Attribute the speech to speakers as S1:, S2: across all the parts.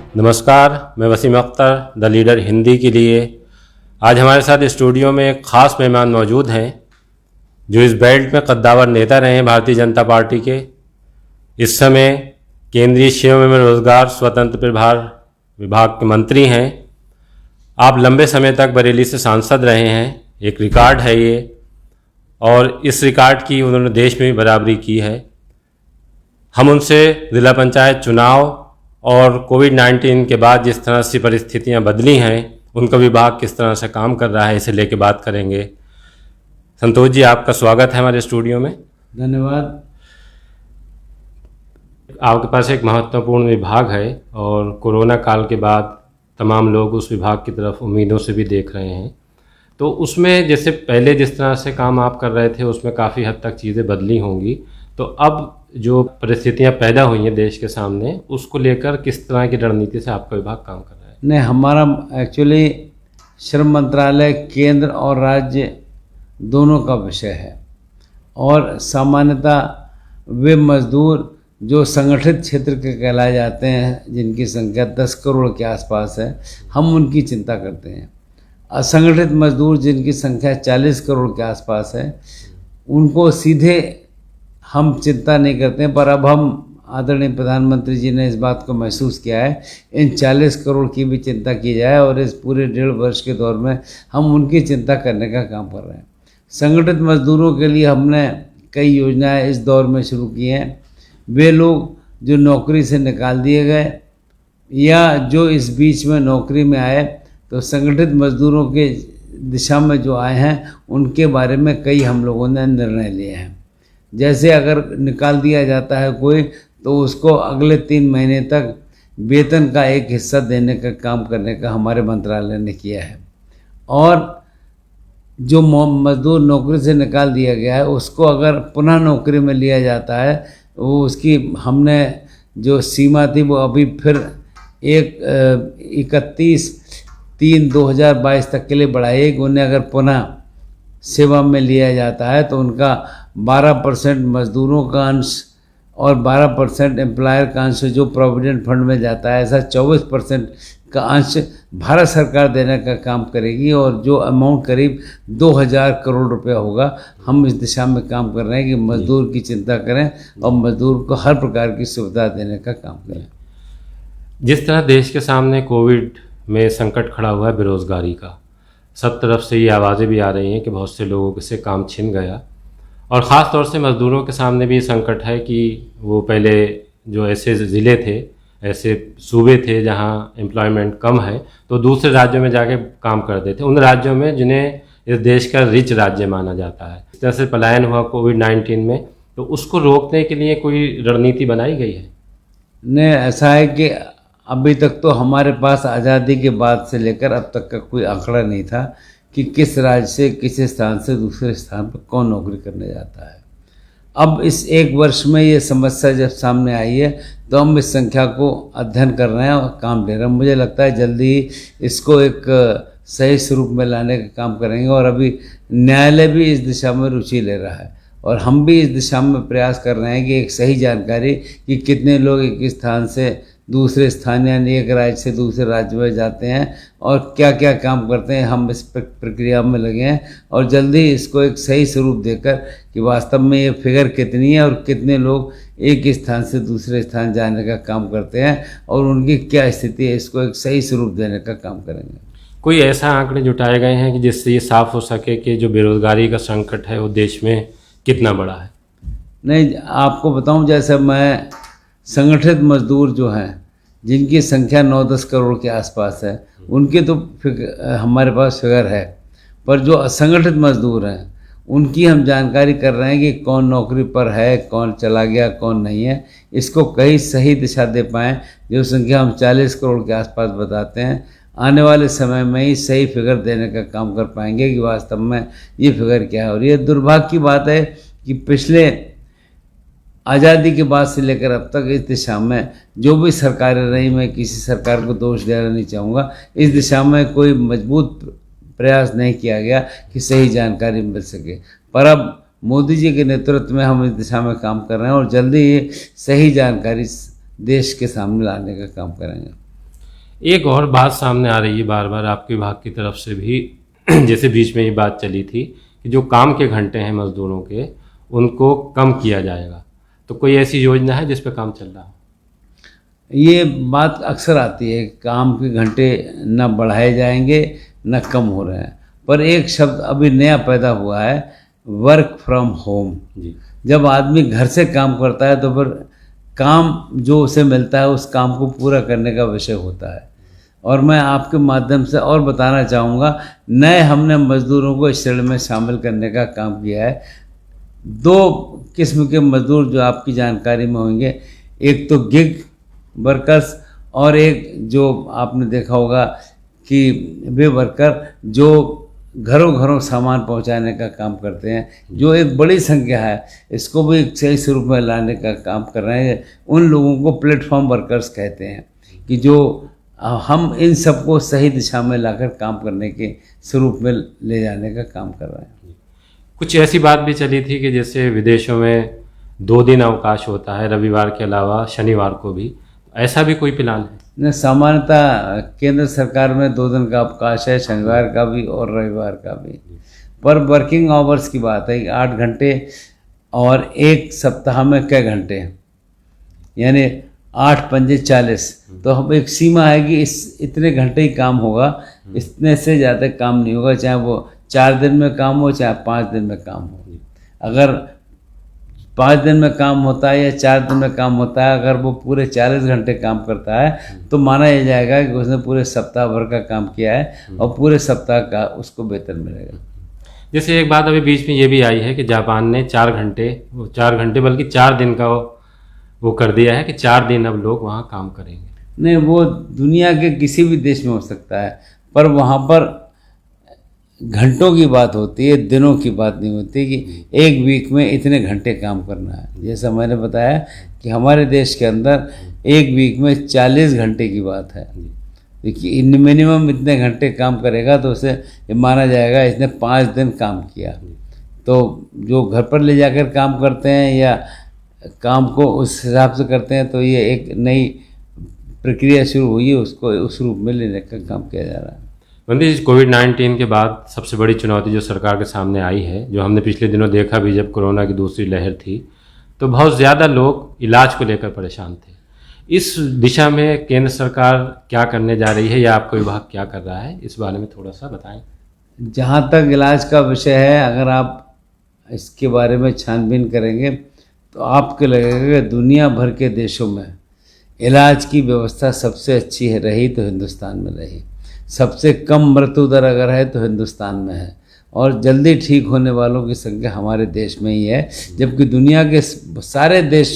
S1: नमस्कार, मैं Wasim Akhtar the leader Hindi के लिए। आज हमारे साथ स्टूडियो में एक ख़ास मेहमान मौजूद हैं जो इस बेल्ट में कद्दावर नेता रहे हैं भारतीय जनता पार्टी के। इस समय केंद्रीय श्रम एवं रोजगार स्वतंत्र प्रभार विभाग के मंत्री हैं। आप लंबे समय तक बरेली से सांसद रहे हैं, एक रिकॉर्ड है ये, और इस रिकॉर्ड की उन्होंने देश में भी बराबरी की है। हम उनसे ज़िला पंचायत चुनाव और कोविड-19 के बाद जिस तरह से परिस्थितियां बदली हैं, उनका विभाग किस तरह से काम कर रहा है, इसे लेके बात करेंगे। संतोष जी, आपका स्वागत है हमारे स्टूडियो में।
S2: धन्यवाद।
S1: आपके पास एक महत्वपूर्ण विभाग है और कोरोना काल के बाद तमाम लोग उस विभाग की तरफ उम्मीदों से भी देख रहे हैं। तो उसमें जैसे पहले जिस तरह से काम आप कर रहे थे, उसमें काफ़ी हद तक चीज़ें बदली होंगी। तो अब जो परिस्थितियां पैदा हुई हैं देश के सामने, उसको लेकर किस तरह की रणनीति से आपका विभाग काम कर रहा है?
S2: नहीं, हमारा एक्चुअली श्रम मंत्रालय केंद्र और राज्य दोनों का विषय है, और सामान्यतः वे मजदूर जो संगठित क्षेत्र के कहलाए जाते हैं, जिनकी संख्या 10 करोड़ के आसपास है, हम उनकी चिंता करते हैं। असंगठित मजदूर जिनकी संख्या 40 करोड़ के आसपास है, उनको सीधे हम चिंता नहीं करते हैं। पर अब हम आदरणीय प्रधानमंत्री जी ने इस बात को महसूस किया है, इन 40 करोड़ की भी चिंता की जाए, और इस पूरे 1.5 वर्ष के दौर में हम उनकी चिंता करने का काम कर रहे हैं। संगठित मजदूरों के लिए हमने कई योजनाएं इस दौर में शुरू की हैं। वे लोग जो नौकरी से निकाल दिए गए या जो इस बीच में नौकरी में आए, तो संगठित मजदूरों के दिशा में जो आए हैं, उनके बारे में कई हम लोगों ने निर्णय लिए हैं। जैसे अगर निकाल दिया जाता है कोई, तो उसको अगले 3 महीने तक वेतन का एक हिस्सा देने का काम करने का हमारे मंत्रालय ने किया है। और जो मजदूर नौकरी से निकाल दिया गया है, उसको अगर पुनः नौकरी में लिया जाता है, वो उसकी हमने जो सीमा थी वो अभी फिर 31/3/2022 तक के लिए बढ़ाई। उन्हें अगर पुनः सेवा में लिया जाता है तो उनका 12% मजदूरों का अंश और 12% एम्प्लॉयर का अंश जो प्रोविडेंट फंड में जाता है, ऐसा 24% का अंश भारत सरकार देने का काम करेगी। और जो अमाउंट करीब 2000 करोड़ रुपया होगा, हम इस दिशा में काम कर रहे हैं कि मजदूर की चिंता करें और मजदूर को हर प्रकार की सुविधा देने का काम करें।
S1: जिस तरह देश के सामने कोविड में संकट खड़ा हुआ है बेरोजगारी का, सब तरफ से ये आवाज़ें भी आ रही हैं कि बहुत से लोगों से काम छिन गया, और ख़ास तौर से मज़दूरों के सामने भी संकट है कि वो पहले जो ऐसे ज़िले थे, ऐसे सूबे थे जहां एम्प्लॉयमेंट कम है, तो दूसरे राज्यों में जाके काम करते थे, उन राज्यों में जिन्हें इस देश का रिच राज्य माना जाता है। इस तरह से पलायन हुआ कोविड-19 में, तो उसको रोकने के लिए कोई रणनीति बनाई गई है?
S2: नहीं, ऐसा है कि अभी तक तो हमारे पास आज़ादी के बाद से लेकर अब तक का कोई आंकड़ा नहीं था कि किस राज्य से किस स्थान से दूसरे स्थान पर कौन नौकरी करने जाता है। अब इस 1 वर्ष में ये समस्या जब सामने आई है, तो हम इस संख्या को अध्ययन कर रहे हैं और काम ले रहे हैं। मुझे लगता है जल्दी ही इसको एक सही स्वरूप में लाने का काम करेंगे, और अभी न्यायालय भी इस दिशा में रुचि ले रहा है, और हम भी इस दिशा में प्रयास कर रहे हैं कि एक सही जानकारी कि कितने लोग एक स्थान से दूसरे स्थान यानी एक राज्य से दूसरे राज्य में जाते हैं और क्या क्या काम करते हैं, हम इस प्रक्रिया में लगे हैं। और जल्दी इसको एक सही स्वरूप देकर कि वास्तव में ये फिगर कितनी है और कितने लोग एक स्थान से दूसरे स्थान जाने का काम करते हैं और उनकी क्या स्थिति है, इसको एक सही स्वरूप देने का काम करेंगे।
S1: कोई ऐसा आंकड़े जुटाए गए हैं कि जिससे ये साफ हो सके कि जो बेरोजगारी का संकट है वो देश में कितना बड़ा है?
S2: नहीं, आपको बताऊं, जैसे मैं संगठित मजदूर जो हैं, जिनकी संख्या 9-10 करोड़ के आसपास है, उनके तो हमारे पास फिगर है, पर जो असंगठित मजदूर हैं उनकी हम जानकारी कर रहे हैं कि कौन नौकरी पर है, कौन चला गया, कौन नहीं है, इसको कहीं सही दिशा दे पाएँ। जो संख्या हम 40 करोड़ के आसपास बताते हैं, आने वाले समय में ही सही फिगर देने का काम कर पाएंगे कि वास्तव में ये फिगर क्या है। और ये दुर्भाग्य की बात है कि पिछले आज़ादी के बाद से लेकर अब तक इस दिशा में जो भी सरकारें रही, मैं किसी सरकार को दोष देना नहीं चाहूँगा, इस दिशा में कोई मजबूत प्रयास नहीं किया गया कि सही जानकारी मिल सके। पर अब मोदी जी के नेतृत्व में हम इस दिशा में काम कर रहे हैं और जल्दी ही सही जानकारी देश के सामने लाने का काम करेंगे।
S1: एक और बात सामने आ रही है बार बार आपके विभाग की तरफ से भी जैसे बीच में ये बात चली थी कि जो काम के घंटे हैं मजदूरों के उनको कम किया जाएगा, तो कोई ऐसी योजना है जिस पे काम चल रहा है?
S2: ये बात अक्सर आती है, काम के घंटे न बढ़ाए जाएंगे न कम हो रहे हैं, पर एक शब्द अभी नया पैदा हुआ है, वर्क फ्रॉम होम।
S1: जी।
S2: जब आदमी घर से काम करता है तो फिर काम जो उसे मिलता है उस काम को पूरा करने का विषय होता है। और मैं आपके माध्यम से और बताना चाहूँगा, नए हमने मजदूरों को इस श्रेणी में शामिल करने का काम किया है। 2 किस्म के मजदूर जो आपकी जानकारी में होंगे, एक तो गिग वर्कर्स और एक जो आपने देखा होगा कि वे वर्कर जो घरों घरों सामान पहुंचाने का काम करते हैं, जो एक बड़ी संख्या है। इसको भी एक सही स्वरूप में लाने का काम कर रहे हैं। उन लोगों को प्लेटफॉर्म वर्कर्स कहते हैं कि जो हम इन सबको सही दिशा में लाकर काम करने के स्वरूप में ले जाने का काम कर रहे हैं।
S1: कुछ ऐसी बात भी चली थी कि जैसे विदेशों में 2 दिन अवकाश होता है, रविवार के अलावा शनिवार को भी, ऐसा भी कोई प्लान है?
S2: न, सामान्यतः केंद्र सरकार में 2 दिन का अवकाश है, शनिवार का भी और रविवार का भी। पर वर्किंग आवर्स की बात है, 8 घंटे और एक सप्ताह में कै घंटे, यानी 8 पंजे 40। तो हम एक सीमा है कि इतने घंटे ही काम होगा, इतने से ज़्यादा काम नहीं होगा, चाहे वो 4 दिन में काम हो चाहे 5 दिन में काम हो। अगर 5 दिन में काम होता है या 4 दिन में काम होता है, अगर वो पूरे 40 घंटे काम करता है तो माना यह जाएगा कि उसने पूरे सप्ताह भर का काम किया है और पूरे सप्ताह का उसको वेतन मिलेगा।
S1: जैसे एक बात अभी बीच में ये भी आई है कि जापान ने 4 घंटे बल्कि 4 दिन का वो कर दिया है कि 4 दिन अब लोग वहाँ काम करेंगे।
S2: नहीं, वो दुनिया के किसी भी देश में हो सकता है, पर वहाँ पर घंटों की बात होती है, दिनों की बात नहीं होती कि एक वीक में इतने घंटे काम करना है। जैसा मैंने बताया कि हमारे देश के अंदर एक वीक में 40 घंटे की बात है। देखिए, मिनिमम इतने घंटे काम करेगा तो उसे ये माना जाएगा इसने 5 दिन काम किया। तो जो घर पर ले जाकर काम करते हैं या काम को उस हिसाब से करते हैं, तो ये एक नई प्रक्रिया शुरू हुई है, उसको उस रूप में लेने का काम किया जा रहा है।
S1: बंदी जी, कोविड-19 के बाद सबसे बड़ी चुनौती जो सरकार के सामने आई है, जो हमने पिछले दिनों देखा भी जब कोरोना की दूसरी लहर थी, तो बहुत ज़्यादा लोग इलाज को लेकर परेशान थे। इस दिशा में केंद्र सरकार क्या करने जा रही है या आपका विभाग क्या कर रहा है, इस बारे में थोड़ा सा बताएं।
S2: जहाँ तक इलाज का विषय है, अगर आप इसके बारे में छानबीन करेंगे तो आपको लगेगा कि दुनिया भर के देशों में इलाज की व्यवस्था सबसे अच्छी है रही तो हिंदुस्तान में रही। सबसे कम मृत्यु दर अगर है तो हिंदुस्तान में है, और जल्दी ठीक होने वालों की संख्या हमारे देश में ही है, जबकि दुनिया के सारे देश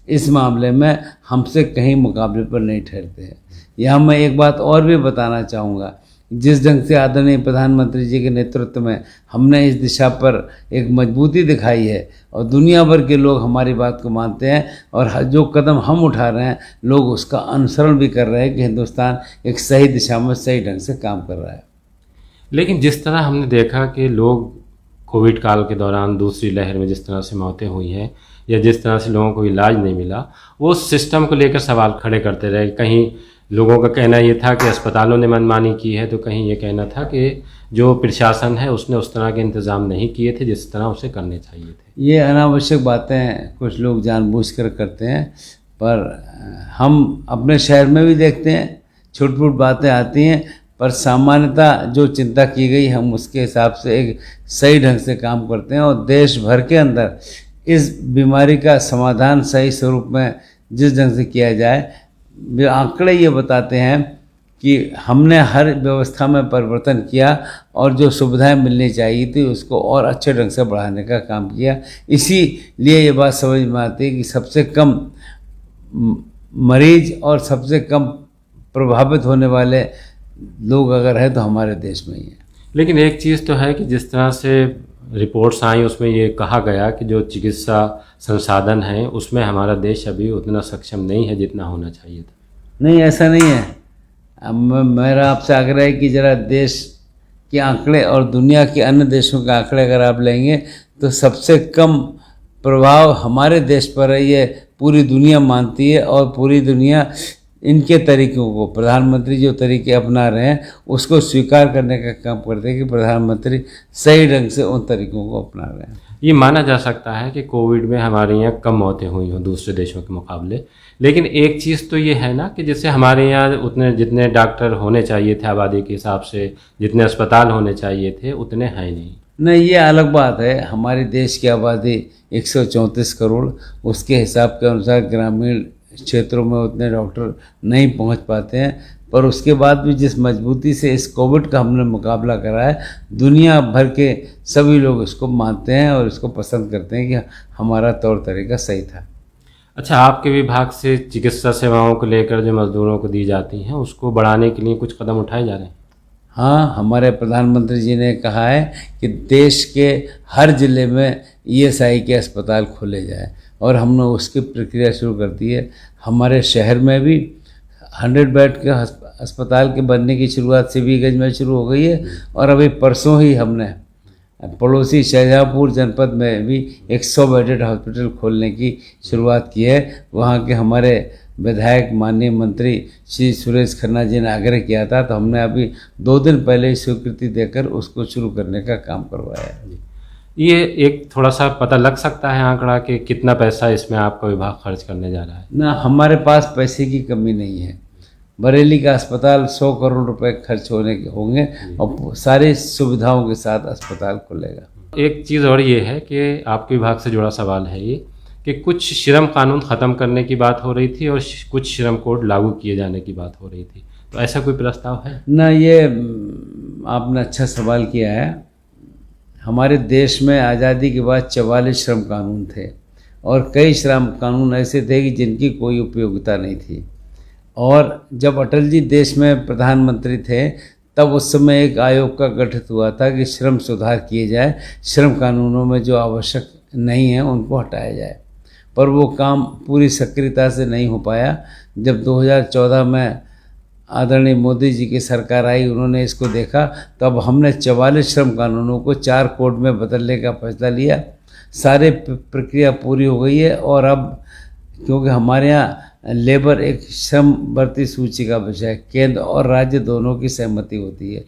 S2: इस मामले में हमसे कहीं मुकाबले पर नहीं ठहरते हैं। यहाँ मैं एक बात और भी बताना चाहूँगा, जिस ढंग से आदरणीय प्रधानमंत्री जी के नेतृत्व में हमने इस दिशा पर एक मजबूती दिखाई है और दुनिया भर के लोग हमारी बात को मानते हैं, और जो कदम हम उठा रहे हैं लोग उसका अनुसरण भी कर रहे हैं कि हिंदुस्तान एक सही दिशा में सही ढंग से काम कर रहा है।
S1: लेकिन जिस तरह हमने देखा कि लोग कोविड काल के दौरान दूसरी लहर में जिस तरह से मौतें हुई हैं या जिस तरह से लोगों को इलाज नहीं मिला, वो सिस्टम को लेकर सवाल खड़े करते रहे। कहीं लोगों का कहना ये था कि अस्पतालों ने मनमानी की है, तो कहीं ये कहना था कि जो प्रशासन है उसने उस तरह के इंतज़ाम नहीं किए थे जिस तरह उसे करने चाहिए थे।
S2: ये अनावश्यक बातें कुछ लोग जानबूझकर करते हैं, पर हम अपने शहर में भी देखते हैं छोट फूट बातें आती हैं, पर सामान्यतः जो चिंता की गई हम उसके हिसाब से एक सही ढंग से काम करते हैं, और देश भर के अंदर इस बीमारी का समाधान सही स्वरूप में जिस ढंग से किया जाए, आंकड़े ये बताते हैं कि हमने हर व्यवस्था में परिवर्तन किया और जो सुविधाएं मिलनी चाहिए थी उसको और अच्छे ढंग से बढ़ाने का काम किया। इसीलिए ये बात समझ में आती है कि सबसे कम मरीज और सबसे कम प्रभावित होने वाले लोग अगर है तो हमारे देश में ही है।
S1: लेकिन एक चीज़ तो है कि जिस तरह से रिपोर्ट्स आई उसमें ये कहा गया कि जो चिकित्सा संसाधन हैं उसमें हमारा देश अभी उतना सक्षम नहीं है जितना होना चाहिए था।
S2: नहीं, ऐसा नहीं है। अब मेरा आपसे आग्रह है कि ज़रा देश के आंकड़े और दुनिया के अन्य देशों के आंकड़े अगर आप लेंगे तो सबसे कम प्रभाव हमारे देश पर है, ये पूरी दुनिया मानती है, और पूरी दुनिया इनके तरीकों को, प्रधानमंत्री जो तरीके अपना रहे हैं उसको स्वीकार करने का काम करते हैं कि प्रधानमंत्री सही ढंग से उन तरीकों को अपना रहे हैं।
S1: ये माना जा सकता है कि कोविड में हमारे यहाँ कम मौतें हुई हों दूसरे देशों के मुकाबले, लेकिन एक चीज़ तो ये है ना कि जैसे हमारे यहाँ उतने जितने डॉक्टर होने चाहिए थे आबादी के हिसाब से, जितने अस्पताल होने चाहिए थे, उतने हैं नहीं।
S2: नहीं, ये अलग बात है। हमारे देश की आबादी 134 करोड़, उसके हिसाब के अनुसार ग्रामीण क्षेत्रों में उतने डॉक्टर नहीं पहुंच पाते हैं, पर उसके बाद भी जिस मजबूती से इस कोविड का हमने मुकाबला करा है, दुनिया भर के सभी लोग इसको मानते हैं और इसको पसंद करते हैं कि हमारा तौर तरीका सही था।
S1: अच्छा, आपके विभाग से चिकित्सा सेवाओं को लेकर जो मजदूरों को दी जाती हैं उसको बढ़ाने के लिए कुछ कदम उठाए जा रहे हैं?
S2: हाँ, हमारे प्रधानमंत्री जी ने कहा है कि देश के हर ज़िले में ईएसआई के अस्पताल खोले जाए और हमने उसकी प्रक्रिया शुरू कर दी है। हमारे शहर में भी 100 बेड के अस्पताल के बनने की शुरुआत सिबीगंज में शुरू हो गई है और अभी परसों ही हमने पड़ोसी शाहजहाँपुर जनपद में भी एक 100 बेडेड हॉस्पिटल खोलने की शुरुआत की है। वहाँ के हमारे विधायक माननीय मंत्री श्री सुरेश खन्ना जी ने आग्रह किया था, तो हमने अभी 2 दिन पहले ही स्वीकृति देकर उसको शुरू करने का काम करवाया है।
S1: ये एक थोड़ा सा पता लग सकता है आंकड़ा कि कितना पैसा इसमें आपका विभाग खर्च करने जा रहा है?
S2: ना, हमारे पास पैसे की कमी नहीं है। बरेली का अस्पताल 100 करोड़ रुपए खर्च होंगे और सारी सुविधाओं के साथ अस्पताल खुलेगा।
S1: एक चीज़ और ये है कि आपके विभाग से जुड़ा सवाल है ये कि कुछ श्रम कानून ख़त्म करने की बात हो रही थी और कुछ श्रम कोड लागू किए जाने की बात हो रही थी, तो ऐसा कोई प्रस्ताव है?
S2: ना, ये आपने अच्छा सवाल किया है। हमारे देश में आज़ादी के बाद 44 श्रम कानून थे और कई श्रम कानून ऐसे थे कि जिनकी कोई उपयोगिता नहीं थी। और जब अटल जी देश में प्रधानमंत्री थे तब उस समय एक आयोग का गठित हुआ था कि श्रम सुधार किए जाए, श्रम कानूनों में जो आवश्यक नहीं है उनको हटाया जाए, पर वो काम पूरी सक्रियता से नहीं हो पाया। जब 2014 में आदरणीय मोदी जी की सरकार आई, उन्होंने इसको देखा, तब हमने 44 श्रम कानूनों को 4 कोड में बदलने का फैसला लिया। सारे प्रक्रिया पूरी हो गई है और अब क्योंकि हमारे यहाँ लेबर एक श्रम भर्ती सूची का विषय है, केंद्र और राज्य दोनों की सहमति होती है।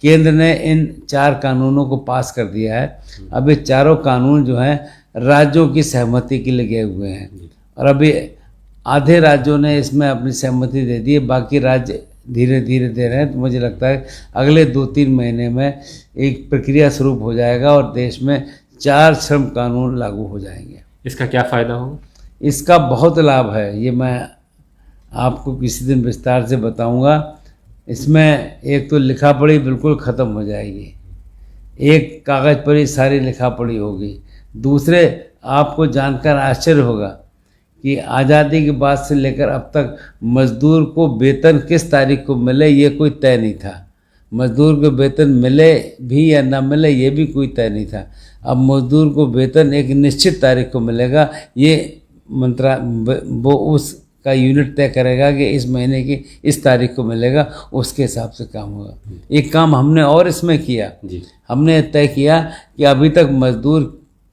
S2: केंद्र ने इन 4 कानूनों को पास कर दिया है। अब ये चारों कानून जो हैं राज्यों की सहमति के लिए गए हुए हैं और अभी आधे राज्यों ने इसमें अपनी सहमति दे दी है, बाकी राज्य धीरे धीरे दे रहे हैं। तो मुझे लगता है अगले 2-3 महीने में एक प्रक्रिया शुरू हो जाएगा और देश में 4 श्रम कानून लागू हो जाएंगे।
S1: इसका क्या फ़ायदा होगा?
S2: इसका बहुत लाभ है, ये मैं आपको किसी दिन विस्तार से बताऊंगा। इसमें एक तो लिखा पढ़ी बिल्कुल ख़त्म हो जाएगी, एक कागज़ पर ही सारी लिखा पढ़ी होगी। दूसरे, आपको जानकर आश्चर्य होगा कि आज़ादी के बाद से लेकर अब तक मज़दूर को वेतन किस तारीख को मिले ये कोई तय नहीं था। मज़दूर को वेतन मिले भी या ना मिले ये भी कोई तय नहीं था। अब मज़दूर को वेतन एक निश्चित तारीख को मिलेगा, ये वो उसका यूनिट तय करेगा कि इस महीने की इस तारीख को मिलेगा, उसके हिसाब से काम होगा। एक काम हमने और इसमें किया, हमने तय किया कि अभी तक मज़दूर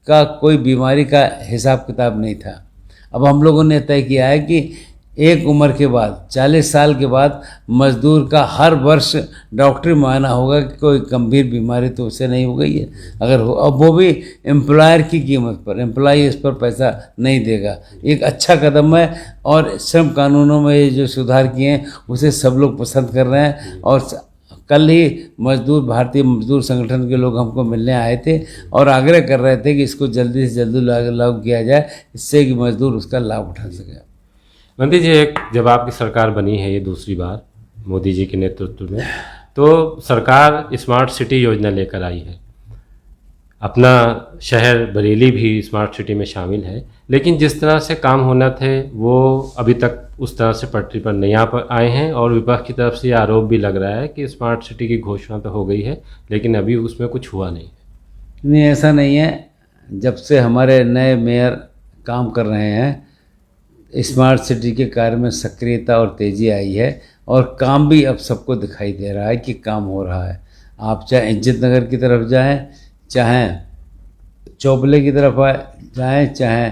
S2: का कोई बीमारी का हिसाब किताब नहीं था। अब हम लोगों ने तय किया है कि एक उम्र के बाद 40 साल के बाद मज़दूर का हर वर्ष डॉक्टरी मुआयना होगा कि कोई गंभीर बीमारी तो उसे नहीं हो गई है। अगर हो, अब वो भी एम्प्लॉयर की कीमत पर, एम्प्लॉय इस पर पैसा नहीं देगा। एक अच्छा कदम है और श्रम कानूनों में ये जो सुधार किए हैं उसे सब लोग पसंद कर रहे हैं। और कल ही भारतीय मजदूर संगठन के लोग हमको मिलने आए थे और आग्रह कर रहे थे कि इसको जल्दी से जल्दी लागू किया जाए, इससे कि मजदूर उसका लाभ उठा सके।
S1: मंत्री जी, जब आपकी सरकार बनी है ये दूसरी बार मोदी जी के नेतृत्व में, तो सरकार स्मार्ट सिटी योजना लेकर आई है। अपना शहर बरेली भी स्मार्ट सिटी में शामिल है, लेकिन जिस तरह से काम होना थे वो अभी तक उस तरह से पटरी पर नहीं आए हैं और विपक्ष की तरफ से ये आरोप भी लग रहा है कि स्मार्ट सिटी की घोषणा तो हो गई है लेकिन अभी उसमें कुछ हुआ नहीं है।
S2: नहीं, ऐसा नहीं है। जब से हमारे नए मेयर काम कर रहे हैं, स्मार्ट सिटी के कार्य में सक्रियता और तेज़ी आई है और काम भी अब सबको दिखाई दे रहा है कि काम हो रहा है। आप चाहे इज्जत नगर की तरफ जाएं, चाहे चौपले की तरफ जाएं, चाहे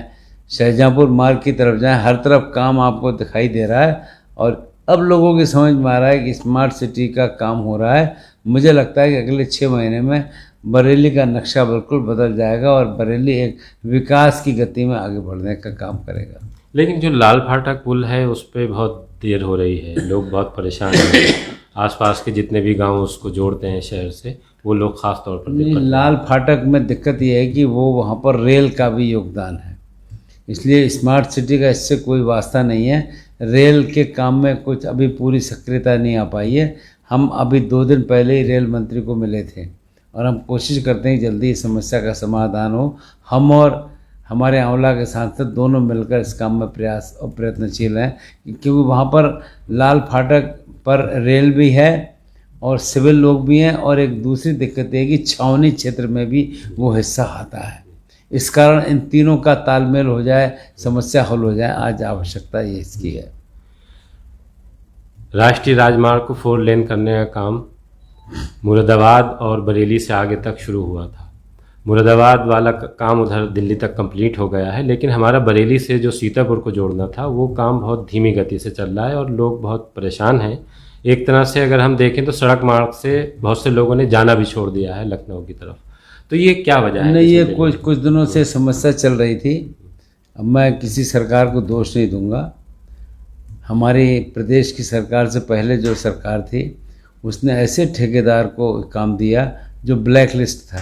S2: शाहजहाँपुर मार्ग की तरफ जाएं, हर तरफ काम आपको दिखाई दे रहा है और अब लोगों की समझ में आ रहा है कि स्मार्ट सिटी का काम हो रहा है। मुझे लगता है कि अगले 6 महीने में बरेली का नक्शा बिल्कुल बदल जाएगा और बरेली एक विकास की गति में आगे बढ़ने का काम करेगा।
S1: लेकिन जो लाल फाटक पुल है उस पर बहुत देर हो रही है, लोग बहुत परेशान हैं। आसपास के जितने भी गांव उसको जोड़ते हैं शहर से, वो लोग ख़ास तौर पर दिक्कत में।
S2: लाल फाटक में दिक्कत ये है कि वो वहाँ पर रेल का भी योगदान है, इसलिए स्मार्ट सिटी का इससे कोई वास्ता नहीं है। रेल के काम में कुछ अभी पूरी सक्रियता नहीं आ पाई है। हम अभी 2 दिन पहले ही रेल मंत्री को मिले थे और हम कोशिश करते हैं जल्दी इस समस्या का समाधान हो। हम और हमारे आंवला के सांसद दोनों मिलकर इस काम में प्रयास और प्रयत्नशील हैं, क्योंकि वहाँ पर लाल फाटक पर रेल भी है और सिविल लोग भी हैं, और एक दूसरी दिक्कत है कि छावनी क्षेत्र में भी वो हिस्सा आता है। इस कारण इन तीनों का तालमेल हो जाए, समस्या हल हो जाए, आज आवश्यकता ये इसकी है।
S1: राष्ट्रीय राजमार्ग को 4 लेन करने का काम मुरादाबाद और बरेली से आगे तक शुरू हुआ था। मुरादाबाद वाला काम उधर दिल्ली तक कंप्लीट हो गया है, लेकिन हमारा बरेली से जो सीतापुर को जोड़ना था वो काम बहुत धीमी गति से चल रहा है और लोग बहुत परेशान हैं। एक तरह से अगर हम देखें तो सड़क मार्ग से बहुत से लोगों ने जाना भी छोड़ दिया है लखनऊ की तरफ। तो ये क्या वजह है?
S2: नहीं, ये कुछ दिनों से समस्या चल रही थी। अब मैं किसी सरकार को दोष नहीं दूंगा। हमारी प्रदेश की सरकार से पहले जो सरकार थी उसने ऐसे ठेकेदार को काम दिया जो ब्लैक लिस्ट था,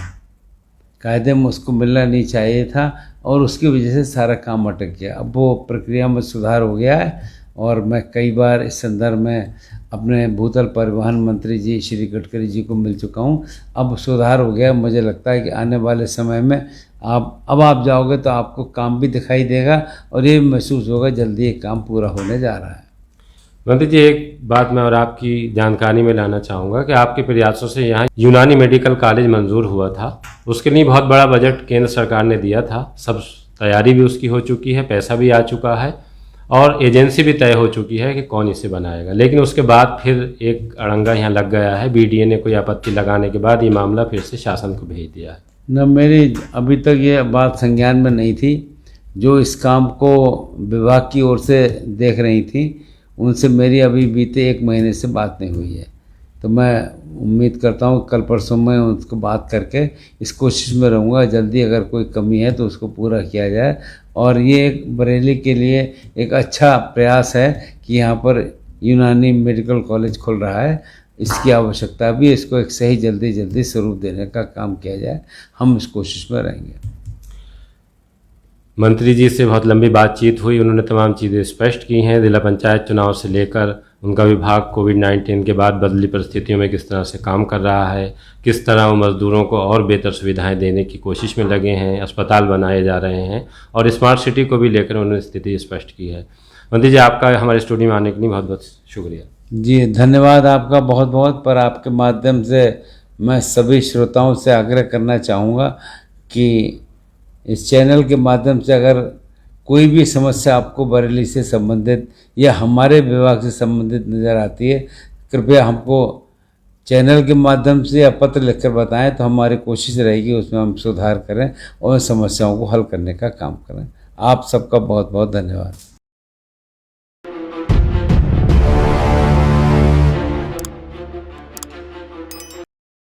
S2: कायदे में उसको मिलना नहीं चाहिए था, और उसकी वजह से सारा काम अटक गया। अब वो प्रक्रिया में सुधार हो गया है और मैं कई बार इस संदर्भ में अपने भूतल परिवहन मंत्री जी श्री गडकरी जी को मिल चुका हूँ। अब सुधार हो गया। मुझे लगता है कि आने वाले समय में आप जाओगे तो आपको काम भी दिखाई देगा और ये महसूस होगा जल्दी ये काम पूरा होने जा रहा है।
S1: मंत्री जी, एक बात मैं और आपकी जानकारी में लाना चाहूँगा कि आपके प्रयासों से यहाँ यूनानी मेडिकल कॉलेज मंजूर हुआ था। उसके लिए बहुत बड़ा बजट केंद्र सरकार ने दिया था, सब तैयारी भी उसकी हो चुकी है, पैसा भी आ चुका है और एजेंसी भी तय हो चुकी है कि कौन इसे बनाएगा। लेकिन उसके बाद फिर एक अड़ंगा यहाँ लग गया है। बीडीए ने कोई आपत्ति लगाने के बाद ये मामला फिर से शासन को भेज दिया है।
S2: न, मेरी अभी तक ये बात संज्ञान में नहीं थी। जो इस काम को विभाग की ओर से देख रही थी उनसे मेरी अभी बीते 1 महीने से बात नहीं हुई है। तो मैं उम्मीद करता हूँ कल परसों में उनको बात करके इस कोशिश में रहूँगा जल्दी अगर कोई कमी है तो उसको पूरा किया जाए। और ये एक बरेली के लिए एक अच्छा प्रयास है कि यहाँ पर यूनानी मेडिकल कॉलेज खुल रहा है। इसकी आवश्यकता भी, इसको एक सही जल्दी स्वरूप देने का काम किया जाए। हम इस कोशिश में रहेंगे।
S1: मंत्री जी से बहुत लंबी बातचीत हुई, उन्होंने तमाम चीज़ें स्पष्ट की हैं। जिला पंचायत चुनाव से लेकर उनका विभाग कोविड-19 के बाद बदली परिस्थितियों में किस तरह से काम कर रहा है, किस तरह वो मज़दूरों को और बेहतर सुविधाएं देने की कोशिश में लगे हैं, अस्पताल बनाए जा रहे हैं और स्मार्ट सिटी को भी लेकर उन्होंने स्थिति स्पष्ट की है। मंत्री जी, आपका हमारे स्टूडियो में आने के लिए बहुत बहुत शुक्रिया।
S2: जी धन्यवाद आपका बहुत बहुत। पर आपके माध्यम से मैं सभी श्रोताओं से आग्रह करना चाहूँगा कि इस चैनल के माध्यम से अगर कोई भी समस्या आपको बरेली से संबंधित या हमारे विभाग से संबंधित नज़र आती है, कृपया हमको चैनल के माध्यम से या पत्र लिखकर बताएं, तो हमारी कोशिश रहेगी उसमें हम सुधार करें और समस्याओं को हल करने का काम करें। आप सबका बहुत बहुत धन्यवाद।